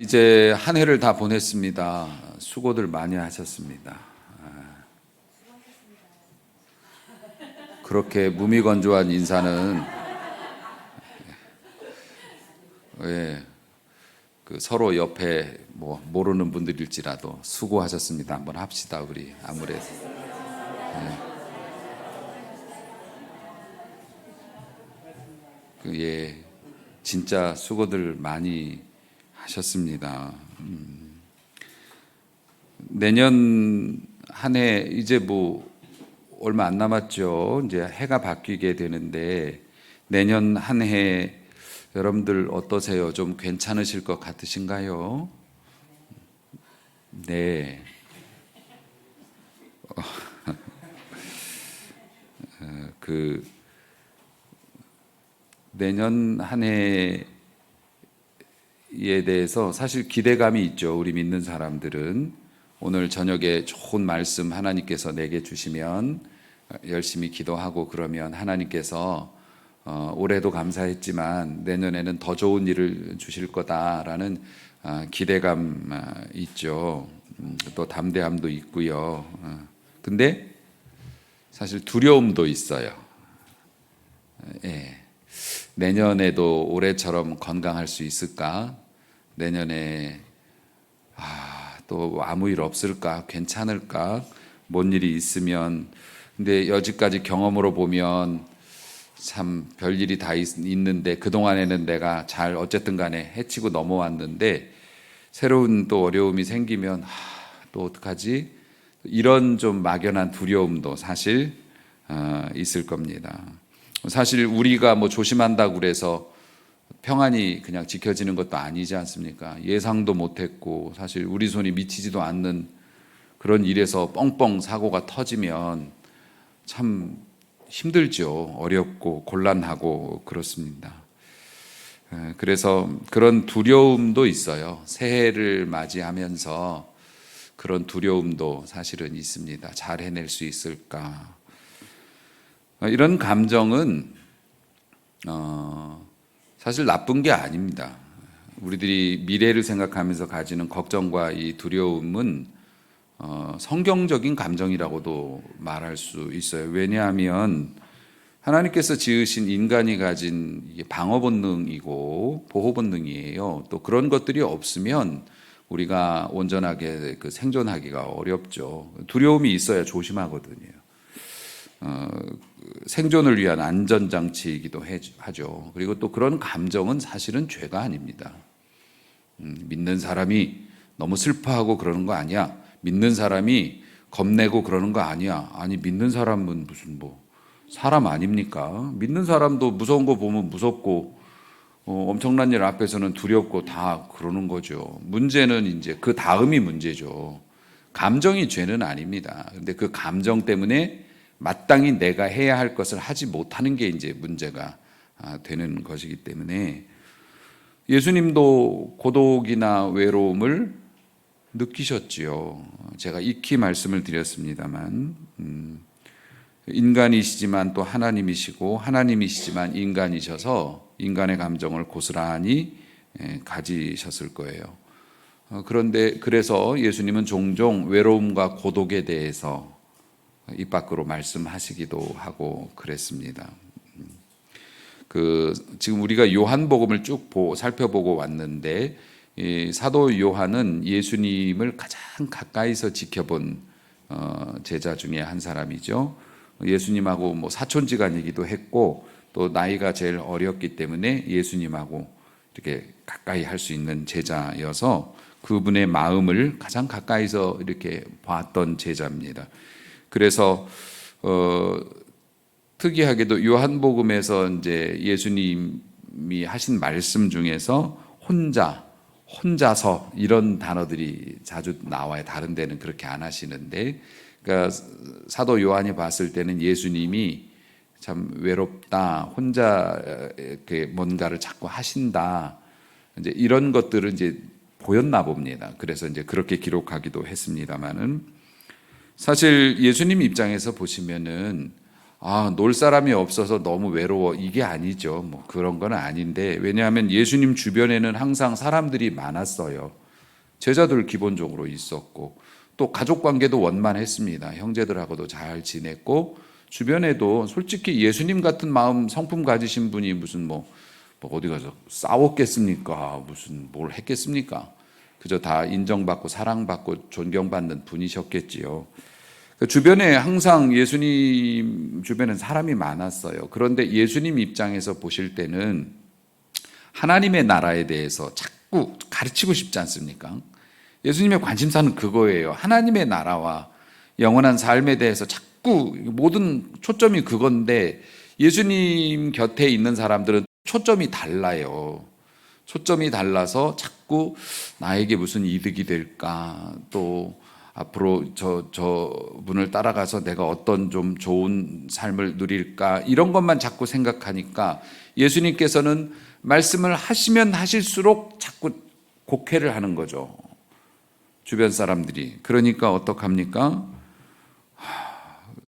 이제 한 해를 다 보냈습니다. 수고들 많이 하셨습니다. 그렇게 무미건조한 인사는 서로 옆에 모르는 분들일지라도 수고하셨습니다. 한번 합시다 우리 아무래도. 진짜 수고들 많이 하셨습니다. 내년 한 해 이제 얼마 안 남았죠. 이제 해가 바뀌게 되는데 내년 한 해 여러분들 어떠세요? 좀 괜찮으실 것 같으신가요? 네. 내년 한 해에 대해서 사실 기대감이 있죠. 우리 믿는 사람들은 오늘 저녁에 좋은 말씀 하나님께서 내게 주시면 열심히 기도하고 그러면 하나님께서 올해도 감사했지만 내년에는 더 좋은 일을 주실 거다라는 기대감 있죠. 또 담대함도 있고요. 근데 사실 두려움도 있어요. 내년에도 올해처럼 건강할 수 있을까? 내년에 또 아무 일 없을까? 괜찮을까? 뭔 일이 있으면. 근데 여지까지 경험으로 보면 참 별일이 다 있는데 그동안에는 내가 잘 어쨌든 간에 해치고 넘어왔는데 새로운 또 어려움이 생기면 또 어떡하지? 이런 좀 막연한 두려움도 사실 있을 겁니다. 사실 우리가 조심한다고 그래서 평안이 그냥 지켜지는 것도 아니지 않습니까? 예상도 못했고 사실 우리 손이 미치지도 않는 그런 일에서 뻥뻥 사고가 터지면 참 힘들죠. 어렵고 곤란하고 그렇습니다. 그래서 그런 두려움도 있어요. 새해를 맞이하면서 그런 두려움도 사실은 있습니다. 잘 해낼 수 있을까? 이런 감정은 사실 나쁜 게 아닙니다. 우리들이 미래를 생각하면서 가지는 걱정과 이 두려움은 성경적인 감정이라고도 말할 수 있어요. 왜냐하면 하나님께서 지으신 인간이 가진 방어 본능이고 보호 본능이에요. 또 그런 것들이 없으면 우리가 온전하게 생존하기가 어렵죠. 두려움이 있어야 조심하거든요. 생존을 위한 안전장치이기도 하죠. 그리고 또 그런 감정은 사실은 죄가 아닙니다. 믿는 사람이 너무 슬퍼하고 그러는 거 아니야. 믿는 사람이 겁내고 그러는 거 아니야. 아니, 믿는 사람은 무슨 사람 아닙니까? 믿는 사람도 무서운 거 보면 무섭고 엄청난 일 앞에서는 두렵고 다 그러는 거죠. 문제는 이제 그 다음이 문제죠. 감정이 죄는 아닙니다. 근데 그 감정 때문에 마땅히 내가 해야 할 것을 하지 못하는 게 이제 문제가 되는 것이기 때문에 예수님도 고독이나 외로움을 느끼셨지요. 제가 익히 말씀을 드렸습니다만 인간이시지만 또 하나님이시고 하나님이시지만 인간이셔서 인간의 감정을 고스란히 가지셨을 거예요. 그런데 그래서 예수님은 종종 외로움과 고독에 대해서 입 밖으로 말씀하시기도 하고 그랬습니다. 지금 우리가 요한복음을 쭉 살펴보고 왔는데 사도 요한은 예수님을 가장 가까이서 지켜본 제자 중에 한 사람이죠. 예수님하고 사촌지간이기도 했고 또 나이가 제일 어렸기 때문에 예수님하고 이렇게 가까이 할 수 있는 제자여서 그분의 마음을 가장 가까이서 이렇게 봤던 제자입니다. 그래서 특이하게도 요한복음에서 이제 예수님이 하신 말씀 중에서 혼자서 이런 단어들이 자주 나와요. 다른 데는 그렇게 안 하시는데, 그러니까 사도 요한이 봤을 때는 예수님이 참 외롭다, 혼자 뭔가를 자꾸 하신다, 이제 이런 것들은 이제 보였나 봅니다. 그래서 이제 그렇게 기록하기도 했습니다만은 사실 예수님 입장에서 보시면은 놀 사람이 없어서 너무 외로워, 이게 아니죠. 뭐 그런 건 아닌데, 왜냐하면 예수님 주변에는 항상 사람들이 많았어요. 제자들 기본적으로 있었고, 또 가족 관계도 원만했습니다. 형제들하고도 잘 지냈고, 주변에도 솔직히 예수님 같은 마음 성품 가지신 분이 무슨 뭐 어디 가서 싸웠겠습니까? 무슨 뭘 했겠습니까? 그저 다 인정받고 사랑받고 존경받는 분이셨겠지요. 주변에 항상 예수님 주변엔 사람이 많았어요. 그런데 예수님 입장에서 보실 때는 하나님의 나라에 대해서 자꾸 가르치고 싶지 않습니까? 예수님의 관심사는 그거예요. 하나님의 나라와 영원한 삶에 대해서 자꾸 모든 초점이 그건데, 예수님 곁에 있는 사람들은 초점이 달라요. 초점이 달라서 자꾸 나에게 무슨 이득이 될까, 또 앞으로 저 분을 따라가서 내가 어떤 좀 좋은 삶을 누릴까, 이런 것만 자꾸 생각하니까 예수님께서는 말씀을 하시면 하실수록 자꾸 곡해를 하는 거죠. 주변 사람들이. 그러니까 어떡합니까?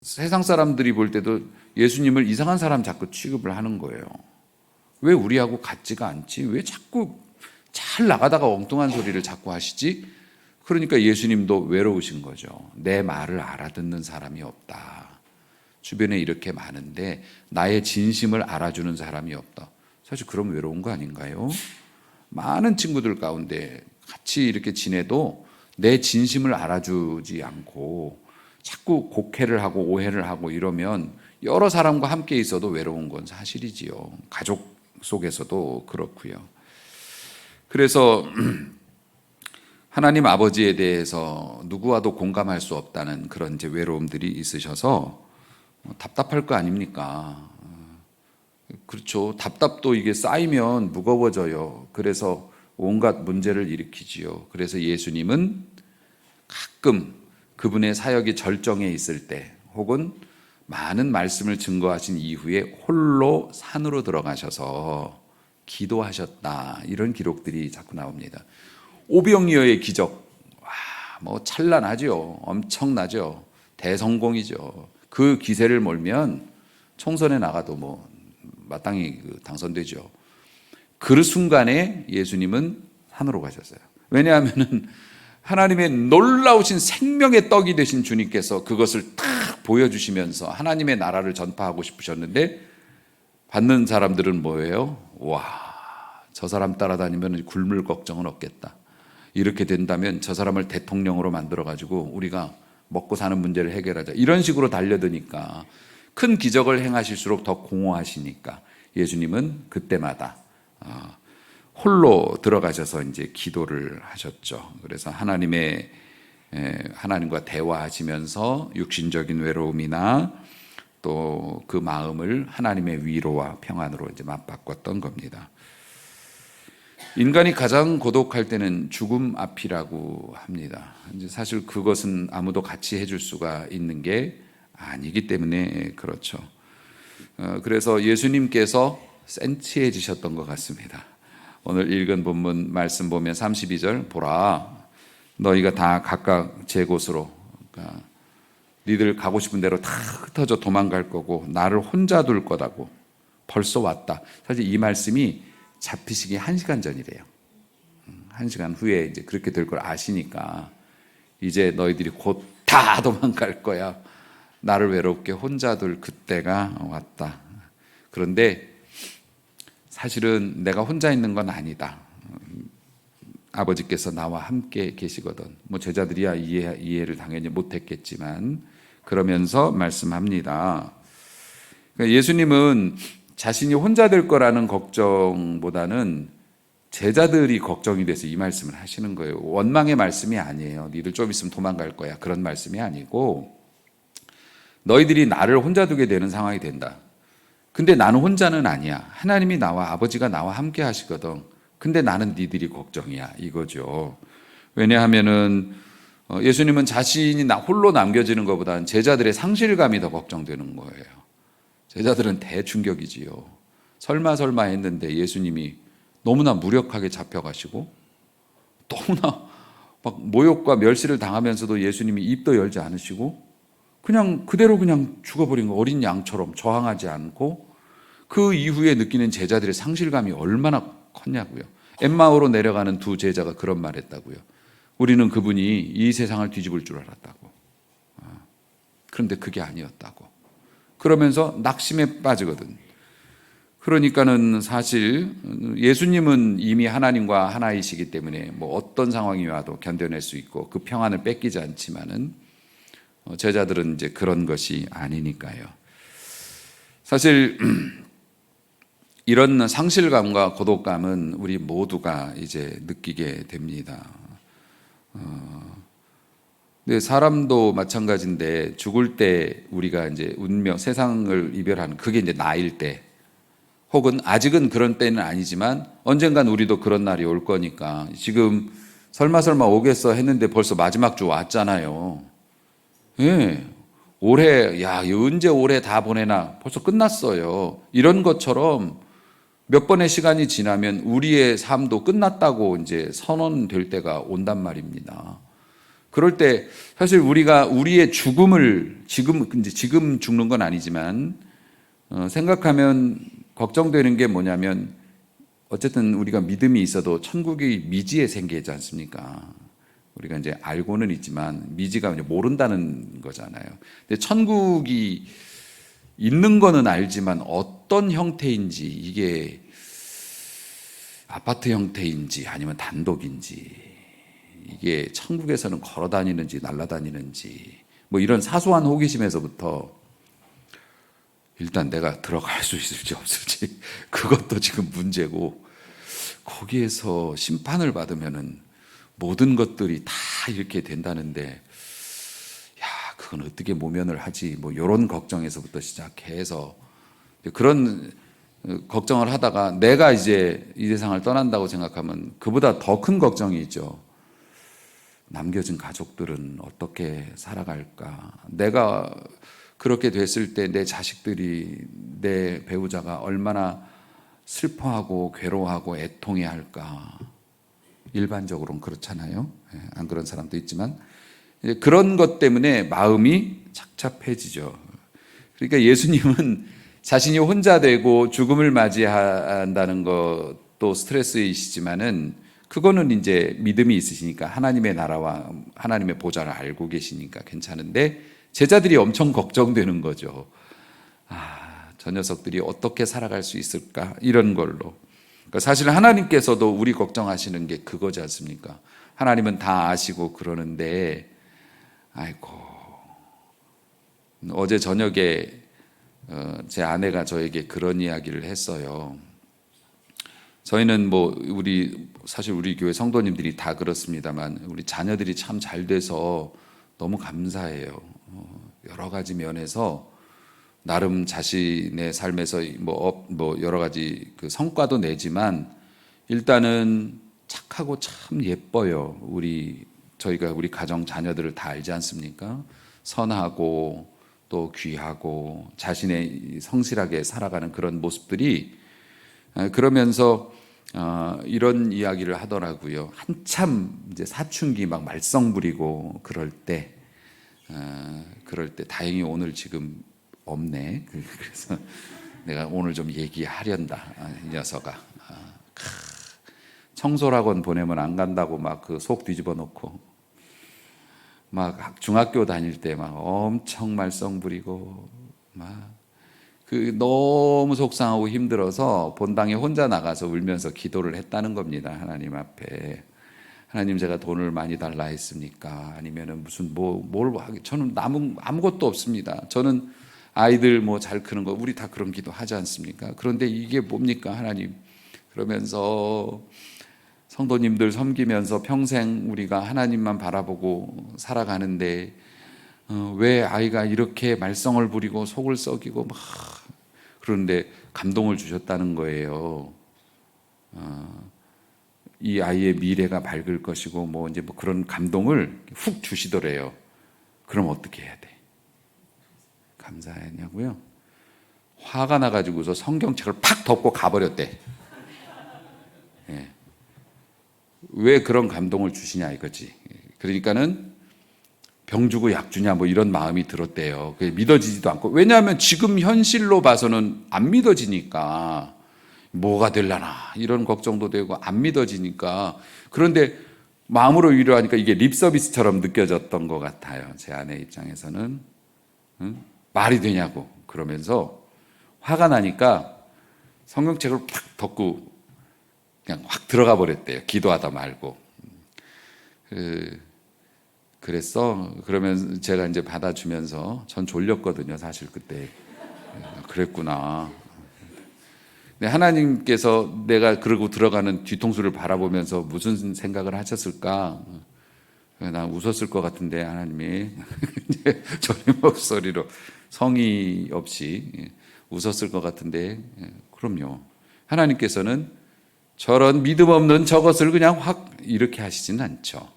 세상 사람들이 볼 때도 예수님을 이상한 사람 자꾸 취급을 하는 거예요. 왜 우리하고 같지가 않지? 왜 자꾸 잘 나가다가 엉뚱한 소리를 자꾸 하시지? 그러니까 예수님도 외로우신 거죠. 내 말을 알아듣는 사람이 없다. 주변에 이렇게 많은데 나의 진심을 알아주는 사람이 없다. 사실 그럼 외로운 거 아닌가요? 많은 친구들 가운데 같이 이렇게 지내도 내 진심을 알아주지 않고 자꾸 곡해를 하고 오해를 하고 이러면 여러 사람과 함께 있어도 외로운 건 사실이지요. 가족 속에서도 그렇고요. 그래서 하나님 아버지에 대해서 누구와도 공감할 수 없다는 그런 이제 외로움들이 있으셔서 답답할 거 아닙니까? 그렇죠. 답답도 이게 쌓이면 무거워져요. 그래서 온갖 문제를 일으키지요. 그래서 예수님은 가끔 그분의 사역이 절정에 있을 때, 혹은 많은 말씀을 증거하신 이후에 홀로 산으로 들어가셔서 기도하셨다, 이런 기록들이 자꾸 나옵니다. 오병이어의 기적, 뭐 찬란하죠. 엄청나죠. 대성공이죠. 그 기세를 몰면 총선에 나가도 뭐 마땅히 당선되죠. 그 순간에 예수님은 산으로 가셨어요. 왜냐하면은 하나님의 놀라우신 생명의 떡이 되신 주님께서 그것을 딱 보여주시면서 하나님의 나라를 전파하고 싶으셨는데, 받는 사람들은 뭐예요? 와, 저 사람 따라다니면 굶을 걱정은 없겠다. 이렇게 된다면 저 사람을 대통령으로 만들어가지고 우리가 먹고 사는 문제를 해결하자. 이런 식으로 달려드니까, 큰 기적을 행하실수록 더 공허하시니까 예수님은 그때마다 홀로 들어가셔서 이제 기도를 하셨죠. 그래서 하나님과 대화하시면서 육신적인 외로움이나 또 그 마음을 하나님의 위로와 평안으로 이제 맞바꿨던 겁니다. 인간이 가장 고독할 때는 죽음 앞이라고 합니다. 이제 사실 그것은 아무도 같이 해줄 수가 있는 게 아니기 때문에 그렇죠. 그래서 예수님께서 센치해지셨던 것 같습니다. 오늘 읽은 본문 말씀 보면 32절, 보라, 너희가 다 각각 제 곳으로, 그러니까 니들 가고 싶은 대로 다 흩어져 도망갈 거고 나를 혼자 둘 거다고 벌써 왔다. 사실 이 말씀이 잡히시기 1시간 전이래요. 1시간 후에 이제 그렇게 될 걸 아시니까 이제 너희들이 곧 다 도망갈 거야. 나를 외롭게 혼자 둘 그때가 왔다. 그런데 사실은 내가 혼자 있는 건 아니다. 아버지께서 나와 함께 계시거든. 뭐 제자들이야 이해를 당연히 못했겠지만 그러면서 말씀합니다. 그러니까 예수님은 자신이 혼자 될 거라는 걱정보다는 제자들이 걱정이 돼서 이 말씀을 하시는 거예요. 원망의 말씀이 아니에요. 니들 좀 있으면 도망갈 거야. 그런 말씀이 아니고, 너희들이 나를 혼자 두게 되는 상황이 된다. 근데 나는 혼자는 아니야. 하나님이 나와, 아버지가 나와 함께 하시거든. 근데 나는 니들이 걱정이야, 이거죠. 왜냐하면은 예수님은 자신이 홀로 남겨지는 것보다는 제자들의 상실감이 더 걱정되는 거예요. 제자들은 대충격이지요. 설마 했는데 예수님이 너무나 무력하게 잡혀가시고, 너무나 막 모욕과 멸시를 당하면서도 예수님이 입도 열지 않으시고, 그냥 그대로 그냥 죽어버린 거, 어린 양처럼 저항하지 않고 그 이후에 느끼는 제자들의 상실감이 얼마나 컸냐고요. 엠마오로 내려가는 두 제자가 그런 말 했다고요. 우리는 그분이 이 세상을 뒤집을 줄 알았다고. 그런데 그게 아니었다고. 그러면서 낙심에 빠지거든. 그러니까는 사실 예수님은 이미 하나님과 하나이시기 때문에 뭐 어떤 상황이 와도 견뎌낼 수 있고 그 평안을 뺏기지 않지만은 제자들은 이제 그런 것이 아니니까요. 사실 이런 상실감과 고독감은 우리 모두가 이제 느끼게 됩니다. 근데 사람도 마찬가지인데 죽을 때 우리가 이제 운명, 세상을 이별하는 그게 이제 나일 때, 혹은 아직은 그런 때는 아니지만 언젠간 우리도 그런 날이 올 거니까 지금 설마 오겠어 했는데 벌써 마지막 주 왔잖아요. 예. 올해, 야, 언제 올해 다 보내나 벌써 끝났어요. 이런 것처럼 몇 번의 시간이 지나면 우리의 삶도 끝났다고 이제 선언될 때가 온단 말입니다. 그럴 때 사실 우리가 우리의 죽음을 지금 죽는 건 아니지만 생각하면 걱정되는 게 뭐냐면 어쨌든 우리가 믿음이 있어도 천국이 미지에 생기지 않습니까? 우리가 이제 알고는 있지만 미지가 이제 모른다는 거잖아요. 근데 천국이 있는 거는 알지만 어떤 형태인지, 이게 아파트 형태인지 아니면 단독인지, 이게 천국에서는 걸어 다니는지 날아다니는지, 뭐 이런 사소한 호기심에서부터 일단 내가 들어갈 수 있을지 없을지 그것도 지금 문제고, 거기에서 심판을 받으면은 모든 것들이 다 이렇게 된다는데, 야, 그건 어떻게 모면을 하지? 뭐 이런 걱정에서부터 시작해서 그런 걱정을 하다가 내가 이제 이 세상을 떠난다고 생각하면 그보다 더 큰 걱정이 있죠. 남겨진 가족들은 어떻게 살아갈까? 내가 그렇게 됐을 때 내 자식들이, 내 배우자가 얼마나 슬퍼하고 괴로워하고 애통해 할까? 일반적으로는 그렇잖아요. 안 그런 사람도 있지만 그런 것 때문에 마음이 착잡해지죠. 그러니까 예수님은 자신이 혼자 되고 죽음을 맞이한다는 것도 스트레스이시지만은 그거는 이제 믿음이 있으시니까 하나님의 나라와 하나님의 보좌를 알고 계시니까 괜찮은데, 제자들이 엄청 걱정되는 거죠. 저 녀석들이 어떻게 살아갈 수 있을까? 이런 걸로. 그러니까 사실 하나님께서도 우리 걱정하시는 게 그거지 않습니까? 하나님은 다 아시고 그러는데, 아이고, 어제 저녁에 제 아내가 저에게 그런 이야기를 했어요. 저희는 뭐 사실 우리 교회 성도님들이 다 그렇습니다만 우리 자녀들이 참 잘 돼서 너무 감사해요. 여러 가지 면에서 나름 자신의 삶에서 뭐 여러 가지 그 성과도 내지만 일단은 착하고 참 예뻐요. 저희가 우리 가정 자녀들을 다 알지 않습니까? 선하고 또 귀하고 자신의 성실하게 살아가는 그런 모습들이, 그러면서 이런 이야기를 하더라고요. 한참 이제 사춘기 막 말썽 부리고 그럴 때 다행히 오늘 지금 없네. 그래서 내가 오늘 좀 얘기하련다. 이 녀석아. 청소학원 보내면 안 간다고 막 그 속 뒤집어 놓고, 막 중학교 다닐 때 막 엄청 말썽 부리고 막 너무 속상하고 힘들어서 본당에 혼자 나가서 울면서 기도를 했다는 겁니다. 하나님 앞에. 하나님, 제가 돈을 많이 달라 했습니까? 아니면은 무슨 뭘 하기, 저는 아무것도 없습니다. 저는 아이들 뭐 잘 크는 거 우리 다 그런 기도 하지 않습니까? 그런데 이게 뭡니까 하나님? 그러면서 성도님들 섬기면서 평생 우리가 하나님만 바라보고 살아가는데 왜 아이가 이렇게 말썽을 부리고 속을 썩이고 막 그런데 감동을 주셨다는 거예요. 이 아이의 미래가 밝을 것이고 뭐 이제 뭐 그런 감동을 훅 주시더래요. 그럼 어떻게 해야 돼? 감사했냐고요? 화가 나가지고서 성경책을 팍 덮고 가버렸대. 예. 왜 그런 감동을 주시냐 이거지. 그러니까는 병 주고 약 주냐 뭐 이런 마음이 들었대요. 그게 믿어지지도 않고, 왜냐하면 지금 현실로 봐서는 안 믿어지니까 뭐가 될라나 이런 걱정도 되고 안 믿어지니까. 그런데 마음으로 위로하니까 이게 립 서비스처럼 느껴졌던 것 같아요. 제 아내 입장에서는. 말이 되냐고 그러면서 화가 나니까 성경책을 팍 덮고 그냥 확 들어가 버렸대요. 기도하다 말고. 그랬어. 그러면 제가 이제 받아주면서, 전 졸렸거든요, 사실 그때. 그랬구나. 근데 하나님께서 내가 그러고 들어가는 뒤통수를 바라보면서 무슨 생각을 하셨을까? 난 웃었을 것 같은데 하나님이 저의 목소리로 성의 없이 웃었을 것 같은데, 그럼요. 하나님께서는 저런 믿음 없는 저것을 그냥 확 이렇게 하시진 않죠.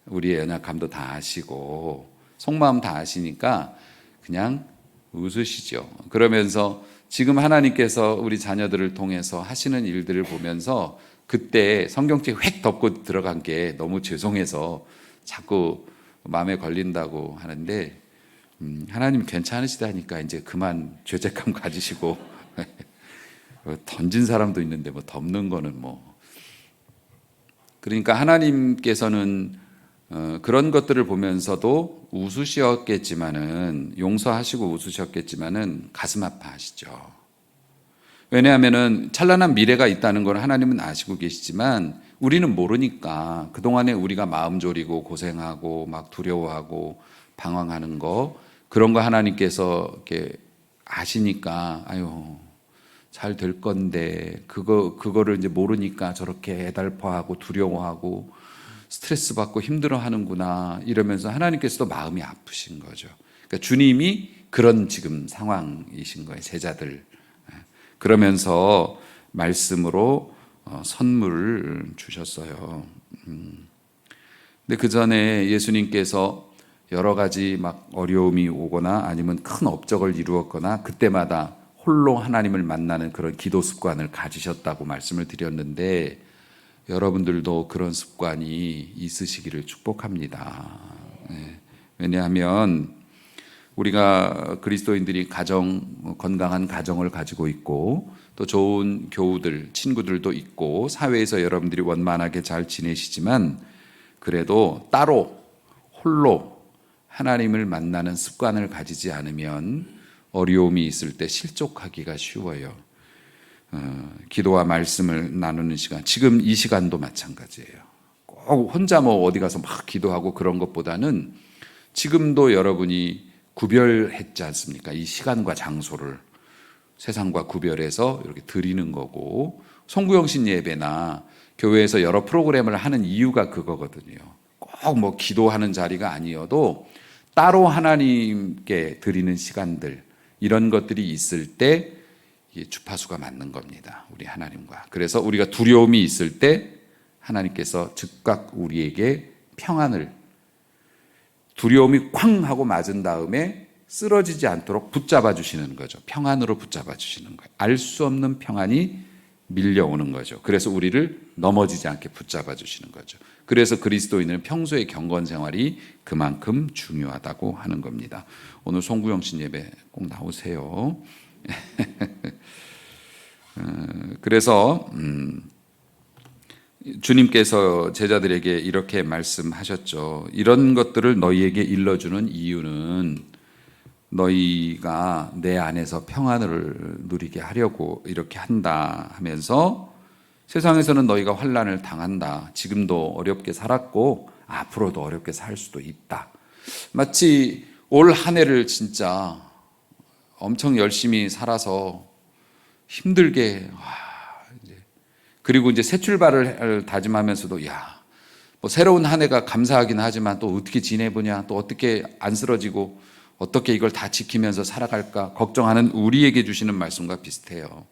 우리의 연약함도 다 아시고 속마음 다 아시니까 그냥 웃으시죠. 그러면서 지금 하나님께서 우리 자녀들을 통해서 하시는 일들을 보면서 그때 성경책 획 덮고 들어간 게 너무 죄송해서 자꾸 마음에 걸린다고 하는데, 하나님 괜찮으시다니까 이제 그만 죄책감 가지시고 던진 사람도 있는데 뭐 덮는 거는 뭐. 그러니까 하나님께서는 그런 것들을 보면서도 웃으셨겠지만은, 용서하시고 웃으셨겠지만은 가슴 아파하시죠. 왜냐하면은 찬란한 미래가 있다는 걸 하나님은 아시고 계시지만 우리는 모르니까 그동안에 우리가 마음 졸이고 고생하고 막 두려워하고 방황하는 거, 그런 거 하나님께서 이렇게 아시니까 아유 잘 될 건데 그거를 이제 모르니까 저렇게 애달퍼하고 두려워하고 스트레스 받고 힘들어하는구나 이러면서 하나님께서도 마음이 아프신 거죠. 그러니까 주님이 그런 지금 상황이신 거예요, 제자들. 그러면서 말씀으로 선물을 주셨어요. 근데 그 전에 예수님께서 여러 가지 막 어려움이 오거나 아니면 큰 업적을 이루었거나 그때마다 홀로 하나님을 만나는 그런 기도 습관을 가지셨다고 말씀을 드렸는데, 여러분들도 그런 습관이 있으시기를 축복합니다. 왜냐하면 우리가 그리스도인들이 건강한 가정을 가지고 있고 또 좋은 교우들, 친구들도 있고 사회에서 여러분들이 원만하게 잘 지내시지만, 그래도 따로 홀로 하나님을 만나는 습관을 가지지 않으면 어려움이 있을 때 실족하기가 쉬워요. 기도와 말씀을 나누는 시간, 지금 이 시간도 마찬가지예요. 꼭 혼자 뭐 어디 가서 막 기도하고 그런 것보다는 지금도 여러분이 구별했지 않습니까? 이 시간과 장소를 세상과 구별해서 이렇게 드리는 거고, 송구영신 예배나 교회에서 여러 프로그램을 하는 이유가 그거거든요. 꼭 뭐 기도하는 자리가 아니어도 따로 하나님께 드리는 시간들, 이런 것들이 있을 때 주파수가 맞는 겁니다, 우리 하나님과. 그래서 우리가 두려움이 있을 때 하나님께서 즉각 우리에게 평안을, 두려움이 쾅 하고 맞은 다음에 쓰러지지 않도록 붙잡아 주시는 거죠. 평안으로 붙잡아 주시는 거예요. 알 수 없는 평안이 밀려오는 거죠. 그래서 우리를 넘어지지 않게 붙잡아 주시는 거죠. 그래서 그리스도인은 평소의 경건 생활이 그만큼 중요하다고 하는 겁니다. 오늘 송구영신 예배 꼭 나오세요. 그래서 주님께서 제자들에게 이렇게 말씀하셨죠. 이런 것들을 너희에게 일러주는 이유는 너희가 내 안에서 평안을 누리게 하려고 이렇게 한다 하면서, 세상에서는 너희가 환난을 당한다. 지금도 어렵게 살았고 앞으로도 어렵게 살 수도 있다. 마치 올 한 해를 진짜 엄청 열심히 살아서 힘들게, 그리고 이제 새 출발을 다짐하면서도 뭐 새로운 한 해가 감사하긴 하지만 또 어떻게 지내보냐, 또 어떻게 안 쓰러지고 어떻게 이걸 다 지키면서 살아갈까 걱정하는 우리에게 주시는 말씀과 비슷해요.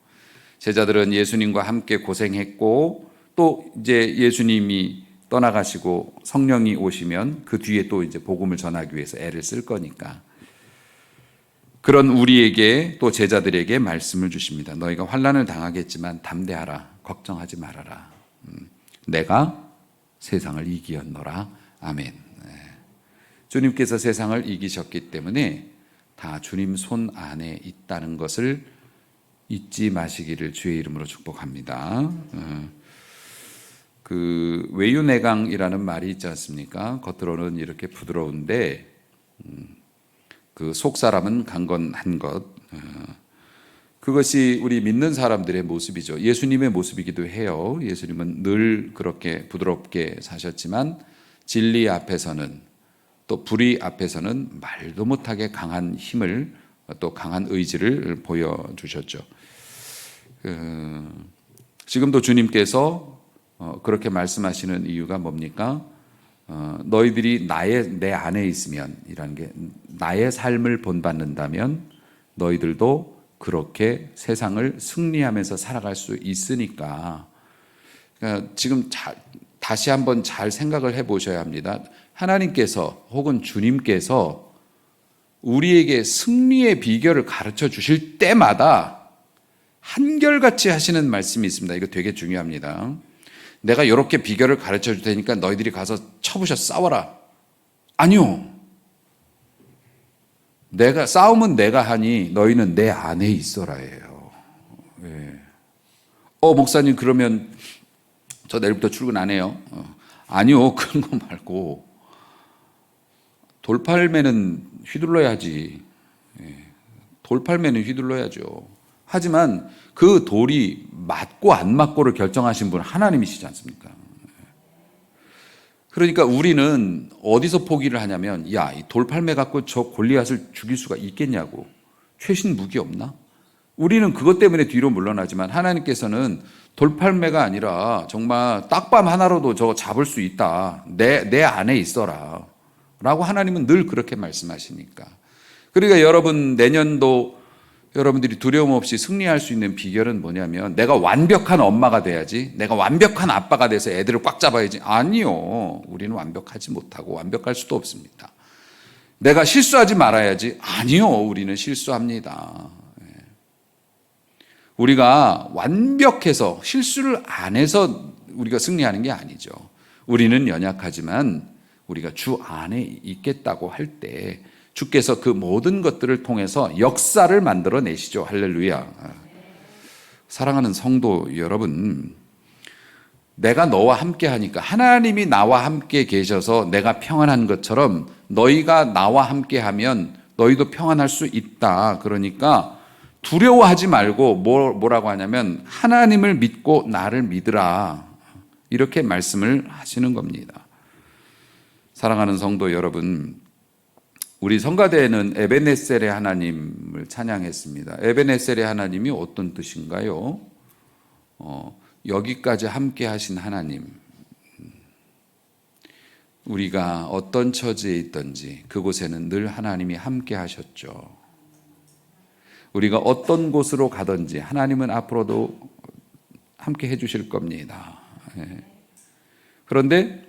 제자들은 예수님과 함께 고생했고 또 이제 예수님이 떠나가시고 성령이 오시면 그 뒤에 또 이제 복음을 전하기 위해서 애를 쓸 거니까, 그런 우리에게 또 제자들에게 말씀을 주십니다. 너희가 환난을 당하겠지만 담대하라, 걱정하지 말아라. 내가 세상을 이기었노라. 아멘. 주님께서 세상을 이기셨기 때문에 다 주님 손 안에 있다는 것을 잊지 마시기를 주의 이름으로 축복합니다. 그 외유내강이라는 말이 있지 않습니까? 겉으로는 이렇게 부드러운데 그 속 사람은 강건한 것. 그것이 우리 믿는 사람들의 모습이죠. 예수님의 모습이기도 해요. 예수님은 늘 그렇게 부드럽게 사셨지만 진리 앞에서는, 또 불의 앞에서는 말도 못하게 강한 힘을, 또 강한 의지를 보여주셨죠. 지금도 주님께서 그렇게 말씀하시는 이유가 뭡니까? 너희들이 내 안에 있으면, 이라는 게 나의 삶을 본받는다면 너희들도 그렇게 세상을 승리하면서 살아갈 수 있으니까. 그러니까 지금 다시 한번 잘 생각을 해보셔야 합니다. 하나님께서 혹은 주님께서 우리에게 승리의 비결을 가르쳐 주실 때마다 한결같이 하시는 말씀이 있습니다. 이거 되게 중요합니다. 내가 이렇게 비결을 가르쳐 줄 테니까 너희들이 가서 쳐부셔 싸워라. 아니요. 싸움은 내가 하니 너희는 내 안에 있어라예요. 예. 목사님 그러면 저 내일부터 출근 안 해요. 아니요. 그런 거 말고 돌팔매는 휘둘러야지. 예. 돌팔매는 휘둘러야죠. 하지만 그 돌이 맞고 안 맞고를 결정하신 분은 하나님이시지 않습니까? 그러니까 우리는 어디서 포기를 하냐면, 야, 이 돌팔매 갖고 저 골리앗을 죽일 수가 있겠냐고. 최신 무기 없나? 우리는 그것 때문에 뒤로 물러나지만 하나님께서는 돌팔매가 아니라 정말 딱밤 하나로도 저거 잡을 수 있다. 내 안에 있어라. 라고 하나님은 늘 그렇게 말씀하시니까. 그러니까 여러분, 내년도 여러분들이 두려움 없이 승리할 수 있는 비결은 뭐냐면, 내가 완벽한 엄마가 돼야지, 내가 완벽한 아빠가 돼서 애들을 꽉 잡아야지. 아니요. 우리는 완벽하지 못하고 완벽할 수도 없습니다. 내가 실수하지 말아야지. 아니요. 우리는 실수합니다. 우리가 완벽해서 실수를 안 해서 우리가 승리하는 게 아니죠. 우리는 연약하지만 우리가 주 안에 있겠다고 할 때 주께서 그 모든 것들을 통해서 역사를 만들어내시죠. 할렐루야. 사랑하는 성도 여러분, 내가 너와 함께 하니까, 하나님이 나와 함께 계셔서 내가 평안한 것처럼 너희가 나와 함께 하면 너희도 평안할 수 있다. 그러니까 두려워하지 말고 뭐라고 하냐면, 하나님을 믿고 나를 믿으라. 이렇게 말씀을 하시는 겁니다. 사랑하는 성도 여러분, 우리 성가대에는 에베네셀의 하나님을 찬양했습니다. 에베네셀의 하나님이 어떤 뜻인가요? 여기까지 함께 하신 하나님. 우리가 어떤 처지에 있든지 그곳에는 늘 하나님이 함께 하셨죠. 우리가 어떤 곳으로 가든지 하나님은 앞으로도 함께 해주실 겁니다. 그런데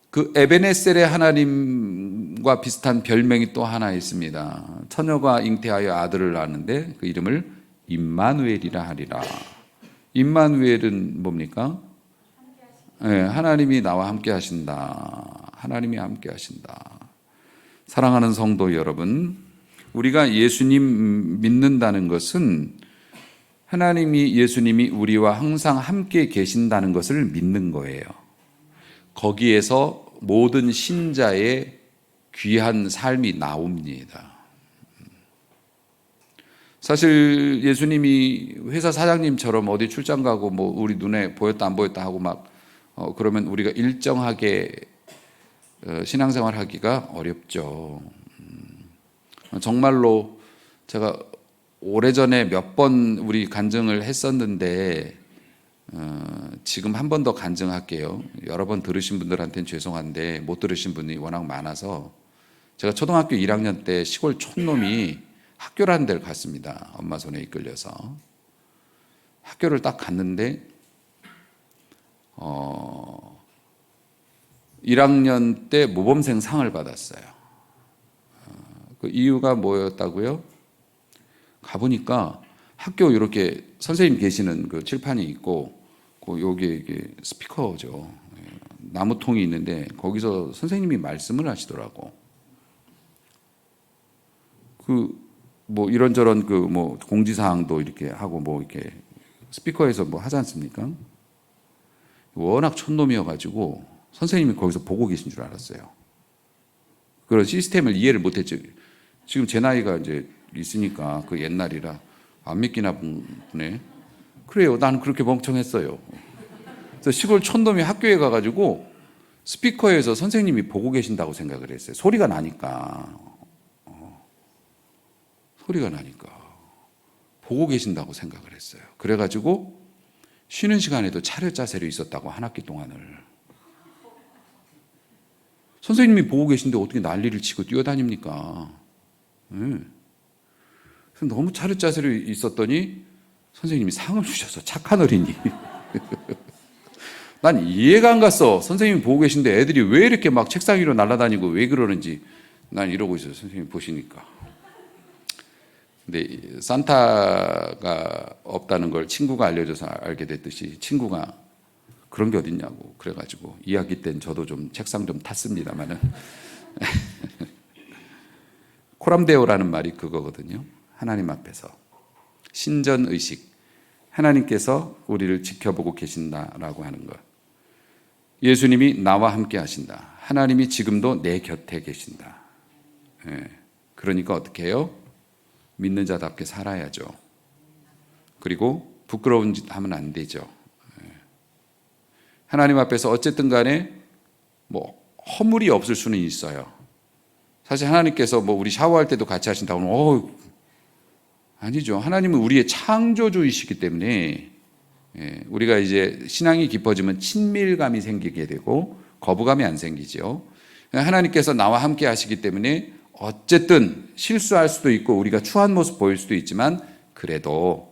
그 에베네셀의 하나님과 비슷한 별명이 또 하나 있습니다. 처녀가 잉태하여 아들을 낳았는데 그 이름을 임마누엘이라 하리라. 임마누엘은 뭡니까? 하나님이 나와 함께 하신다. 하나님이 함께 하신다. 사랑하는 성도 여러분, 우리가 예수님 믿는다는 것은 예수님이 우리와 항상 함께 계신다는 것을 믿는 거예요. 거기에서 모든 신자의 귀한 삶이 나옵니다. 사실 예수님이 회사 사장님처럼 어디 출장 가고 뭐 우리 눈에 보였다 안 보였다 하고 막 그러면 우리가 일정하게 신앙생활 하기가 어렵죠. 정말로 제가 오래전에 몇 번 우리 간증을 했었는데 지금 한 번 더 간증할게요. 여러 번 들으신 분들한테는 죄송한데 못 들으신 분이 워낙 많아서, 제가 초등학교 1학년 때 시골 촌놈이 학교라는 데를 갔습니다. 엄마 손에 이끌려서. 학교를 딱 갔는데 1학년 때 모범생 상을 받았어요. 그 이유가 뭐였다고요? 가보니까 학교 이렇게 선생님 계시는 그 칠판이 있고, 여기 이게 스피커죠. 나무통이 있는데 거기서 선생님이 말씀을 하시더라고. 뭐 이런저런 뭐 공지사항도 이렇게 하고 뭐 이렇게 스피커에서 뭐 하지 않습니까? 워낙 촌놈이어가지고 선생님이 거기서 보고 계신 줄 알았어요. 그런 시스템을 이해를 못했죠. 지금 제 나이가 이제 있으니까 그 옛날이라 안 믿기나 보네. 그래요. 나는 그렇게 멍청했어요. 그래서 시골 촌놈이 학교에 가가지고 스피커에서 선생님이 보고 계신다고 생각을 했어요. 소리가 나니까. 소리가 나니까. 보고 계신다고 생각을 했어요. 그래가지고 쉬는 시간에도 차렷 자세로 있었다고 한 학기 동안을. 선생님이 보고 계신데 어떻게 난리를 치고 뛰어다닙니까? 네. 그래서 너무 차렷 자세로 있었더니 선생님이 상을 주셔서 착한 어린이. 난 이해가 안 갔어. 선생님이 보고 계신데 애들이 왜 이렇게 막 책상 위로 날아다니고 왜 그러는지 난 이러고 있어요. 선생님이 보시니까. 근데 산타가 없다는 걸 친구가 알려줘서 알게 됐듯이 친구가 그런 게 어딨냐고 그래가지고 2학기 때는 저도 좀 책상 좀 탔습니다만은 코람데오라는 말이 그거거든요. 하나님 앞에서 신전의식, 하나님께서 우리를 지켜보고 계신다라고 하는 것. 예수님이 나와 함께 하신다. 하나님이 지금도 내 곁에 계신다. 그러니까 어떻게 해요? 믿는 자답게 살아야죠. 그리고 부끄러운 짓 하면 안 되죠. 하나님 앞에서 어쨌든 간에 뭐 허물이 없을 수는 있어요. 사실 하나님께서 뭐 우리 샤워할 때도 같이 하신다고 하면 아니죠. 하나님은 우리의 창조주이시기 때문에 우리가 이제 신앙이 깊어지면 친밀감이 생기게 되고 거부감이 안 생기죠. 하나님께서 나와 함께 하시기 때문에 어쨌든 실수할 수도 있고 우리가 추한 모습 보일 수도 있지만 그래도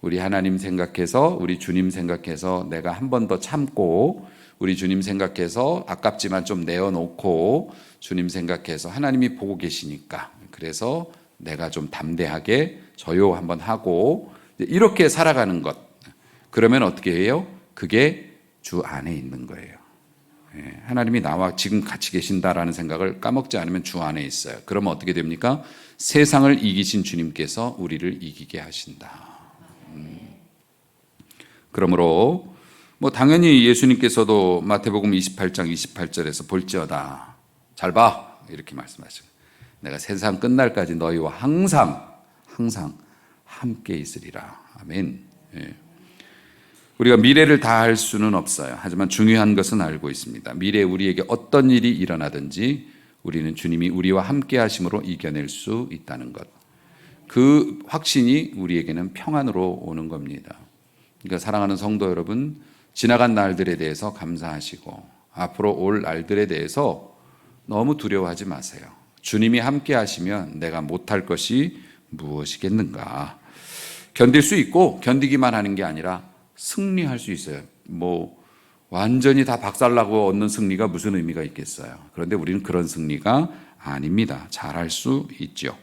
우리 하나님 생각해서 우리 주님 생각해서 내가 한 번 더 참고 우리 주님 생각해서 아깝지만 좀 내어놓고 주님 생각해서 하나님이 보고 계시니까 그래서 내가 좀 담대하게 저요 한번 하고 이렇게 살아가는 것. 그러면 어떻게 해요? 그게 주 안에 있는 거예요. 하나님이 나와 지금 같이 계신다라는 생각을 까먹지 않으면 주 안에 있어요. 그러면 어떻게 됩니까? 세상을 이기신 주님께서 우리를 이기게 하신다. 그러므로 뭐 당연히 예수님께서도 마태복음 28장 28절에서 볼지어다. 잘 봐. 이렇게 말씀하시고 내가 세상 끝날까지 너희와 항상 함께 있으리라. 아멘. 우리가 미래를 다 알 수는 없어요. 하지만 중요한 것은 알고 있습니다. 미래에 우리에게 어떤 일이 일어나든지 우리는 주님이 우리와 함께 하심으로 이겨낼 수 있다는 것. 그 확신이 우리에게는 평안으로 오는 겁니다. 그러니까 사랑하는 성도 여러분, 지나간 날들에 대해서 감사하시고 앞으로 올 날들에 대해서 너무 두려워하지 마세요. 주님이 함께 하시면 내가 못할 것이 무엇이겠는가. 견딜 수 있고 견디기만 하는 게 아니라 승리할 수 있어요. 뭐 완전히 다 박살나고 얻는 승리가 무슨 의미가 있겠어요. 그런데 우리는 그런 승리가 아닙니다. 잘할 수 있죠.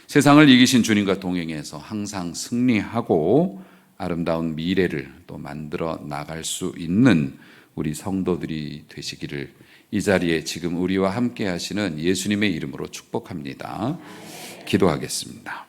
세상을 이기신 주님과 동행해서 항상 승리하고 아름다운 미래를 또 만들어 나갈 수 있는 우리 성도들이 되시기를 이 자리에 지금 우리와 함께 하시는 예수님의 이름으로 축복합니다. 기도하겠습니다.